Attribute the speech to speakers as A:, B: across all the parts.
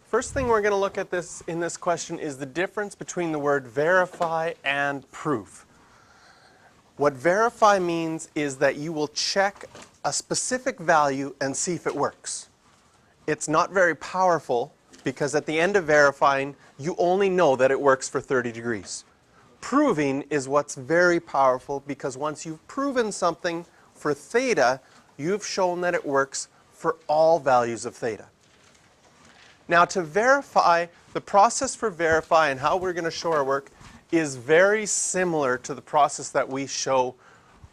A: First thing we're going to look at in this question is the difference between the word verify and prove. What verify means is that you will check a specific value and see if it works. It's not very powerful because at the end of verifying, you only know that it works for 30 degrees. Proving is what's very powerful because once you've proven something for theta, you've shown that it works for all values of theta. Now to verify, the process for verify and how we're going to show our work is very similar to the process that we show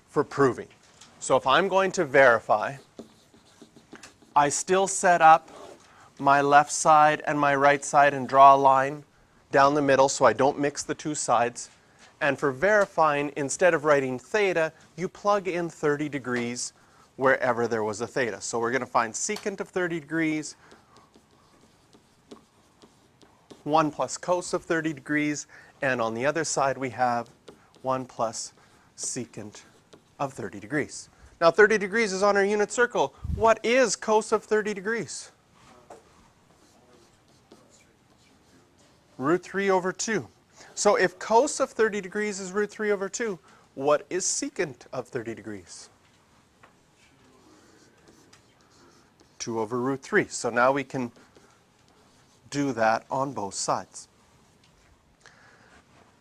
A: for proving. So if I'm going to verify, I still set up my left side and my right side and draw a line down the middle so I don't mix the two sides. And for verifying, instead of writing theta, you plug in 30 degrees wherever there was a theta. So we're going to find secant of 30 degrees, 1 plus cos of 30 degrees, and on the other side we have 1 plus secant of 30 degrees. Now 30 degrees is on our unit circle. What is cos of 30 degrees? Root 3 over 2. So if cos of 30 degrees is root 3 over 2, what is secant of 30 degrees? 2 over root 3. So now we can do that on both sides.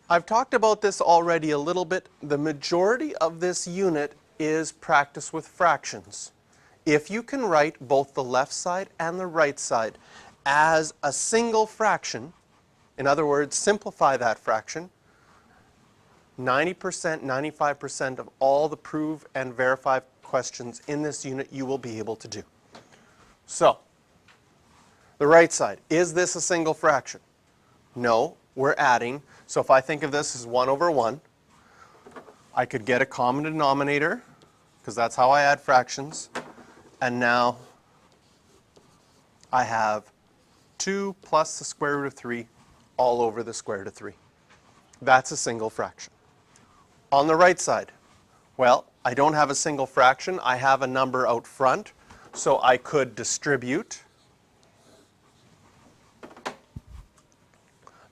A: I've talked about this already a little bit. The majority of this unit is practice with fractions. If you can write both the left side and the right side as a single fraction, in other words, simplify that fraction, 90%, 95% of all the prove and verify questions in this unit you will be able to do. So, the right side, is this a single fraction? No, we're adding. So if I think of this as 1 over 1, I could get a common denominator, because that's how I add fractions. And now I have 2 plus the square root of 3 all over the square root of 3. That's a single fraction. On the right side, well, I don't have a single fraction. I have a number out front, so I could distribute.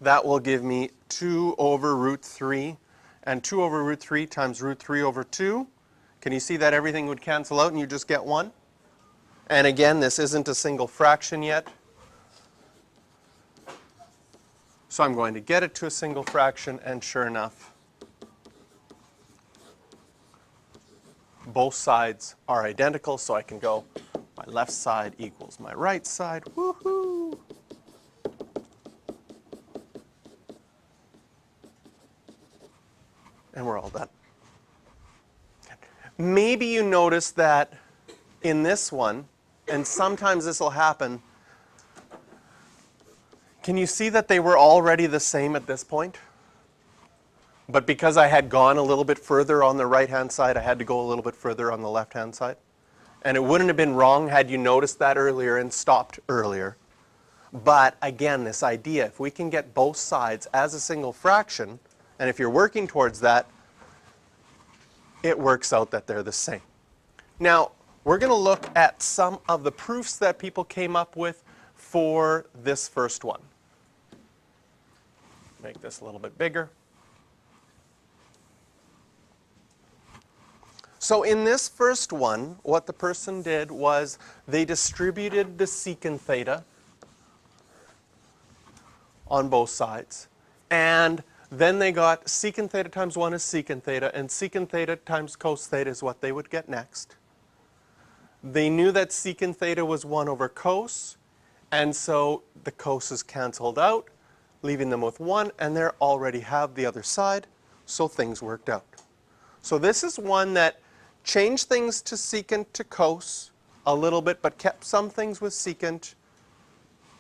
A: That will give me 2 over root 3, and 2 over root 3 times root 3 over 2. Can you see that everything would cancel out and you just get 1? And again, this isn't a single fraction yet. So I'm going to get it to a single fraction, and sure enough, both sides are identical, so I can go my left side equals my right side. Woohoo! And we're all done. Maybe you notice that in this one, and sometimes this will happen, can you see that they were already the same at this point? But because I had gone a little bit further on the right-hand side, I had to go a little bit further on the left-hand side. And it wouldn't have been wrong had you noticed that earlier and stopped earlier. But again, this idea, if we can get both sides as a single fraction, and if you're working towards that, it works out that they're the same. Now, we're going to look at some of the proofs that people came up with for this first one. Make this a little bit bigger. So in this first one, what the person did was they distributed the secant theta on both sides, and then they got secant theta times 1 is secant theta, and secant theta times cos theta is what they would get next. They knew that secant theta was 1 over cos, and so the cos's canceled out, leaving them with 1, and they already have the other side, so things worked out. So this is one that changed things to secant to cos a little bit, but kept some things with secant,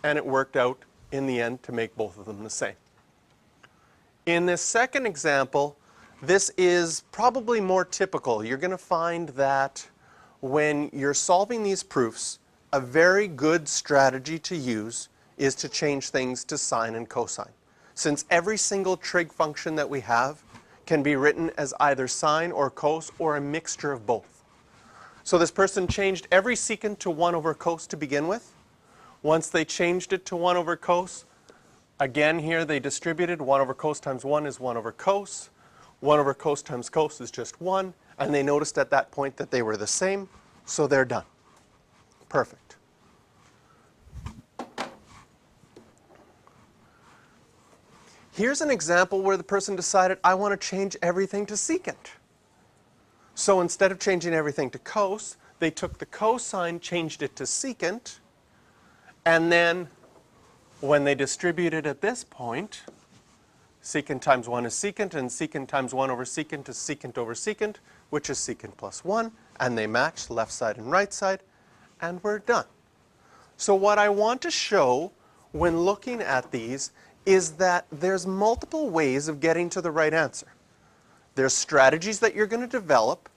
A: and it worked out in the end to make both of them the same. In this second example, this is probably more typical. You're going to find that when you're solving these proofs, a very good strategy to use is to change things to sine and cosine. Since every single trig function that we have can be written as either sine or cos or a mixture of both. So this person changed every secant to 1 over cos to begin with. Once they changed it to 1 over cos, again here they distributed. 1 over cos times 1 is 1 over cos. 1 over cos times cos is just 1. And they noticed at that point that they were the same, so they're done. Perfect. Here's an example where the person decided, I want to change everything to secant. So instead of changing everything to cos, they took the cosine, changed it to secant, and then when they distributed at this point, secant times 1 is secant, and secant times 1 over secant is secant over secant, which is secant plus 1, and they match left side and right side, and we're done. So what I want to show when looking at these is that there's multiple ways of getting to the right answer. There's strategies that you're going to develop,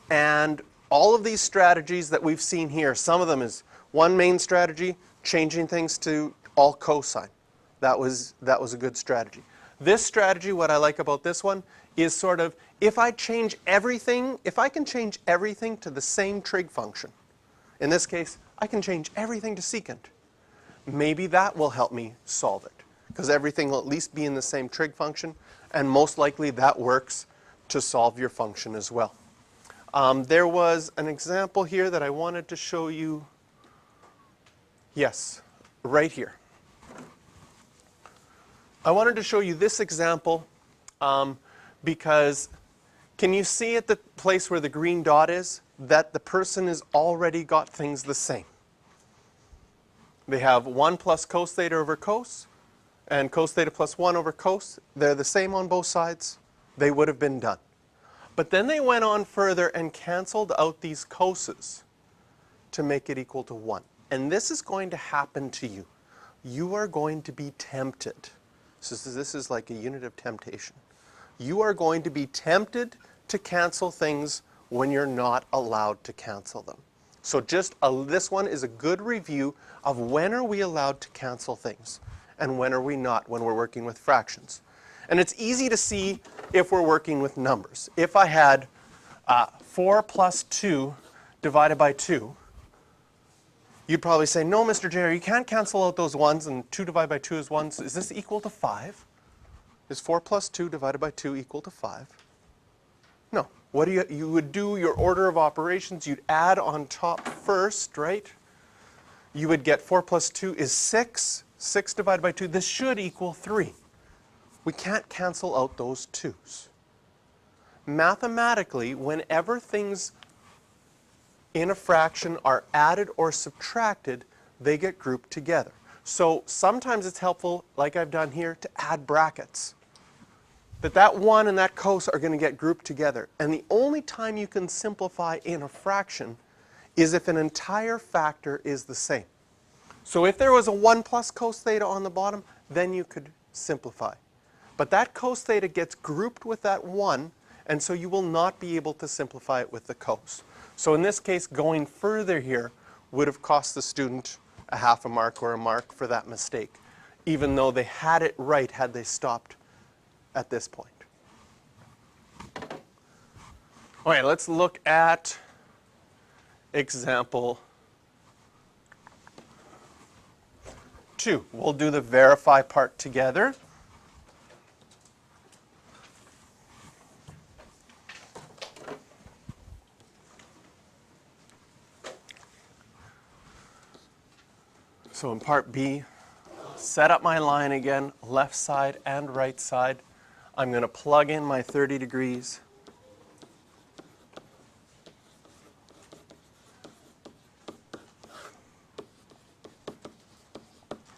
A: and all of these strategies that we've seen here, some of them is one main strategy, changing things to all cosine. That was a good strategy. This strategy, what I like about this one, is sort of, if I change everything, if I can change everything to the same trig function, in this case, I can change everything to secant, maybe that will help me solve it, because everything will at least be in the same trig function, and most likely that works to solve your function as well. There was an example here that I wanted to show you. Yes, right here. I wanted to show you this example because can you see at the place where the green dot is that the person has already got things the same? They have 1 plus cos theta over cos and cos theta plus 1 over cos. They're the same on both sides. They would have been done. But then they went on further and canceled out these coses to make it equal to 1. And this is going to happen to you. You are going to be tempted. So this is like a unit of temptation. You are going to be tempted to cancel things when you're not allowed to cancel them. So just this one is a good review of when are we allowed to cancel things and when are we not when we're working with fractions. And it's easy to see if we're working with numbers. If I had 4 plus 2 divided by 2, you'd probably say, no, Mr. Jerry, you can't cancel out those 1s, and 2 divided by 2 is 1. So is this equal to 5? Is 4 plus 2 divided by 2 equal to 5? No. What do you would do your order of operations. You'd add on top first, right? You would get 4 plus 2 is 6. 6 divided by 2. This should equal 3. We can't cancel out those 2's. Mathematically, whenever things in a fraction are added or subtracted, they get grouped together. So sometimes it's helpful, like I've done here, to add brackets. That 1 and that cos are going to get grouped together. And the only time you can simplify in a fraction is if an entire factor is the same. So if there was a 1 plus cos theta on the bottom, then you could simplify. But that cos theta gets grouped with that 1, and so you will not be able to simplify it with the cos. So in this case, going further here would have cost the student a half a mark or a mark for that mistake, even though they had it right had they stopped at this point. All right, let's look at example 2. We'll do the verify part together. So in part B, set up my line again, left side and right side. I'm going to plug in my 30 degrees.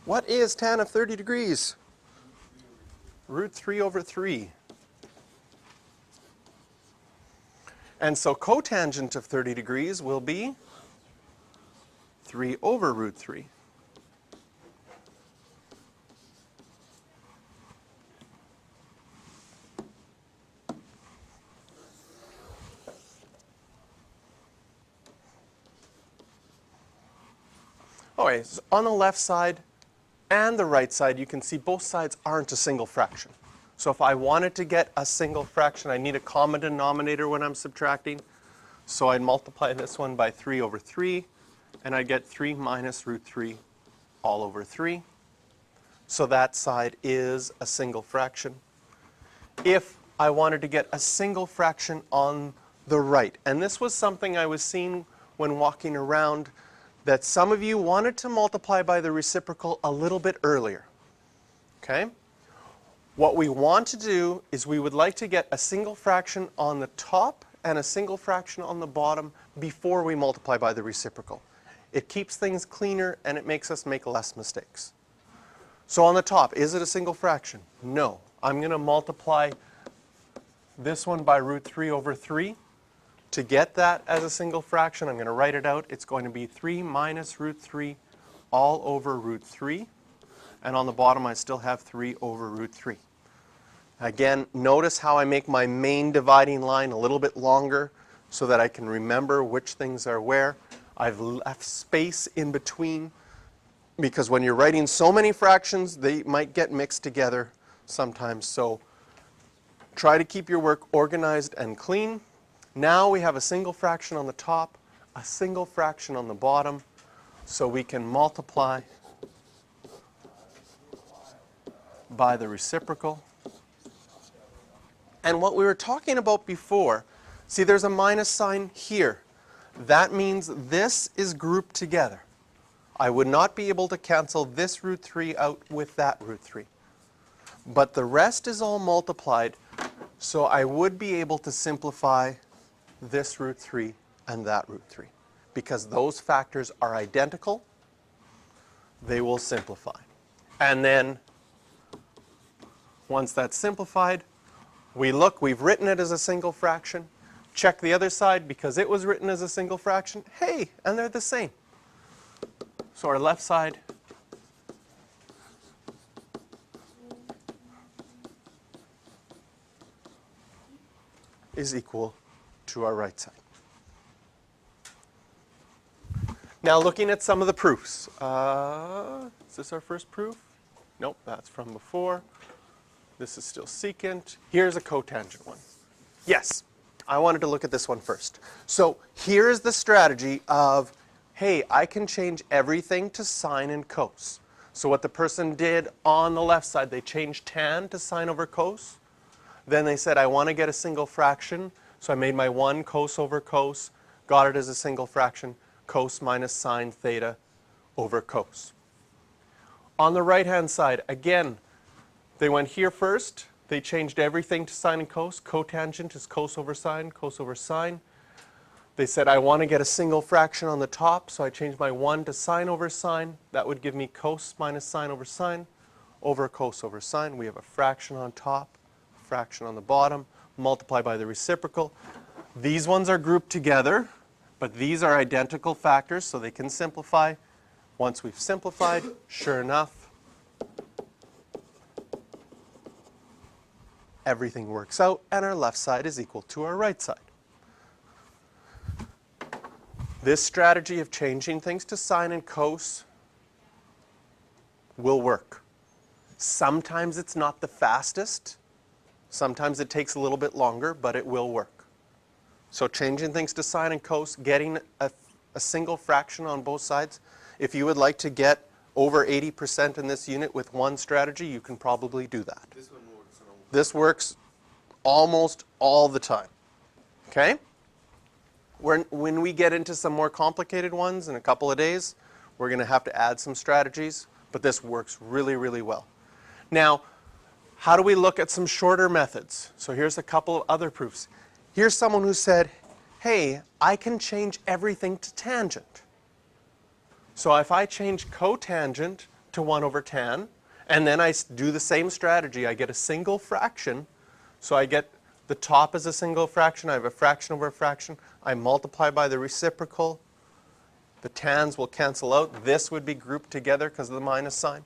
A: What is tan of 30 degrees? Root 3 over 3. And so cotangent of 30 degrees will be 3 over root 3. Okay, so on the left side and the right side, you can see both sides aren't a single fraction. So if I wanted to get a single fraction, I need a common denominator when I'm subtracting. So I'd multiply this one by 3 over 3, and I'd get 3 minus root 3 all over 3. So that side is a single fraction. If I wanted to get a single fraction on the right, and this was something I was seeing when walking around, that some of you wanted to multiply by the reciprocal a little bit earlier. Okay? What we want to do is we would like to get a single fraction on the top and a single fraction on the bottom before we multiply by the reciprocal. It keeps things cleaner and it makes us make less mistakes. So on the top, is it a single fraction? No. I'm going to multiply this one by root 3 over 3. To get that as a single fraction, I'm going to write it out. It's going to be 3 minus root 3 all over root 3. And on the bottom, I still have 3 over root 3. Again, notice how I make my main dividing line a little bit longer so that I can remember which things are where. I've left space in between because when you're writing so many fractions, they might get mixed together sometimes. So try to keep your work organized and clean. Now we have a single fraction on the top, a single fraction on the bottom, so we can multiply by the reciprocal. And what we were talking about before, see there's a minus sign here. That means this is grouped together. I would not be able to cancel this root 3 out with that root 3. But the rest is all multiplied, so I would be able to simplify this root 3 and that root 3. Because those factors are identical, they will simplify. And then, once that's simplified, we've written it as a single fraction. Check the other side because it was written as a single fraction. Hey, and they're the same. So our left side is equal to our right side. Now looking at some of the proofs. Is this our first proof? Nope, that's from before. This is still secant. Here's a cotangent one. Yes, I wanted to look at this one first. So here's the strategy of, hey, I can change everything to sine and cos. So what the person did on the left side, they changed tan to sine over cos. Then they said, I want to get a single fraction. So I made my 1 cos over cos, got it as a single fraction, cos minus sine theta over cos. On the right-hand side, again, they went here first. They changed everything to sine and cos. Cotangent is cos over sine, cos over sine. They said, I want to get a single fraction on the top, so I changed my 1 to sine over sine. That would give me cos minus sine over sine over cos over sine. We have a fraction on top, a fraction on the bottom, multiply by the reciprocal. These ones are grouped together, but these are identical factors, so they can simplify. Once we've simplified, sure enough, everything works out, and our left side is equal to our right side. This strategy of changing things to sine and cos will work. Sometimes it's not the fastest. Sometimes it takes a little bit longer, but it will work. So changing things to sine and cos, getting a single fraction on both sides. If you would like to get over 80% in this unit with one strategy, you can probably do that.
B: This one works.
A: This works almost all the time. Okay? When we get into some more complicated ones in a couple of days, we're going to have to add some strategies, but this works really, really well. Now, how do we look at some shorter methods? So here's a couple of other proofs. Here's someone who said, hey, I can change everything to tangent. So if I change cotangent to 1 over tan, and then I do the same strategy, I get a single fraction, so I get the top as a single fraction, I have a fraction over a fraction, I multiply by the reciprocal, the tans will cancel out, this would be grouped together because of the minus sign.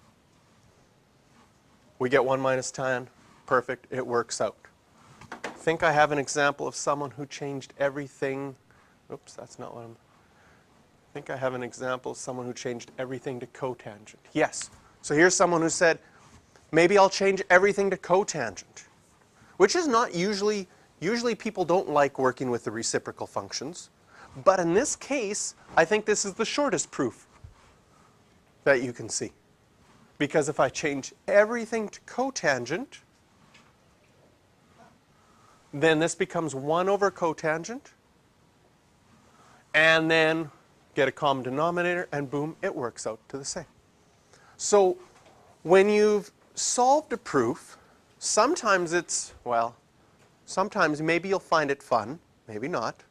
A: We get 1 minus tan, perfect, it works out. I think I have an example of someone who changed everything, oops, that's not what I think I have an example of someone who changed everything to cotangent. Yes, so here's someone who said, maybe I'll change everything to cotangent, which is not usually people don't like working with the reciprocal functions, but in this case, I think this is the shortest proof. that you can see. Because if I change everything to cotangent, then this becomes 1 over cotangent, and then get a common denominator, and boom, it works out to the same. So when you've solved a proof, sometimes it's, well, sometimes maybe you'll find it fun, maybe not,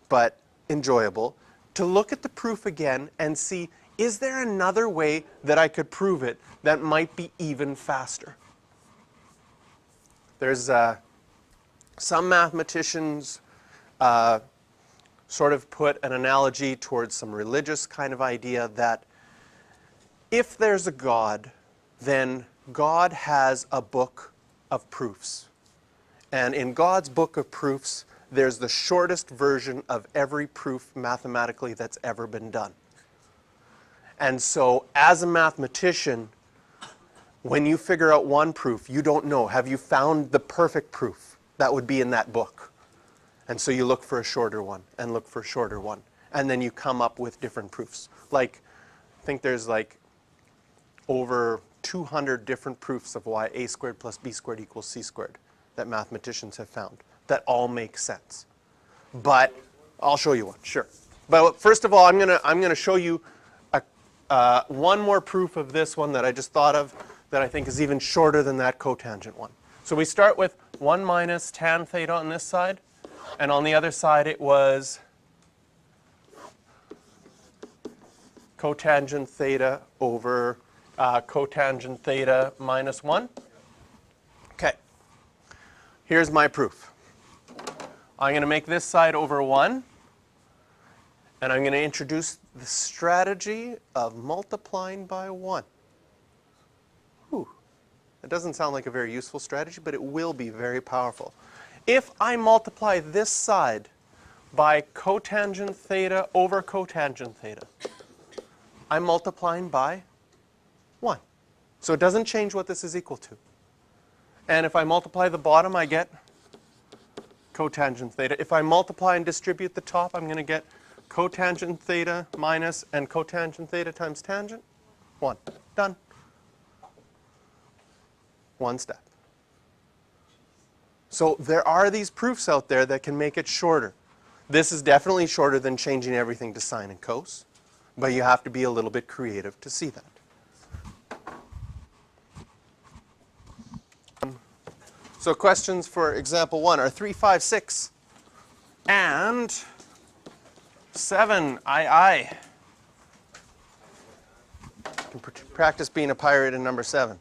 A: but enjoyable, to look at the proof again and see, is there another way that I could prove it that might be even faster? There's some mathematicians sort of put an analogy towards some religious kind of idea that if there's a God, then God has a book of proofs. And in God's book of proofs, there's the shortest version of every proof mathematically that's ever been done. And so as a mathematician, when you figure out one proof, you don't know, have you found the perfect proof that would be in that book? And so you look for a shorter one and look for a shorter one. And then you come up with different proofs. Like, I think there's like over 200 different proofs of why a squared plus b squared equals c squared that mathematicians have found that all make sense. But I'll show you one, sure. But first of all, I'm gonna show you one more proof of this one that I just thought of that I think is even shorter than that cotangent one. So we start with 1 minus tan theta on this side, and on the other side it was cotangent theta over cotangent theta minus 1. Okay, here's my proof. I'm going to make this side over 1, and I'm going to introduce the strategy of multiplying by 1. Whew. It doesn't sound like a very useful strategy, but it will be very powerful. If I multiply this side by cotangent theta over cotangent theta, I'm multiplying by 1. So it doesn't change what this is equal to. And if I multiply the bottom, I get cotangent theta. If I multiply and distribute the top, I'm going to get cotangent theta minus and cotangent theta times tangent. 1. Done. One step. So there are these proofs out there that can make it shorter. This is definitely shorter than changing everything to sine and cos, but you have to be a little bit creative to see that. So questions for example 1 are 3, 5, 6, and 7. I can practice being a pirate in number 7.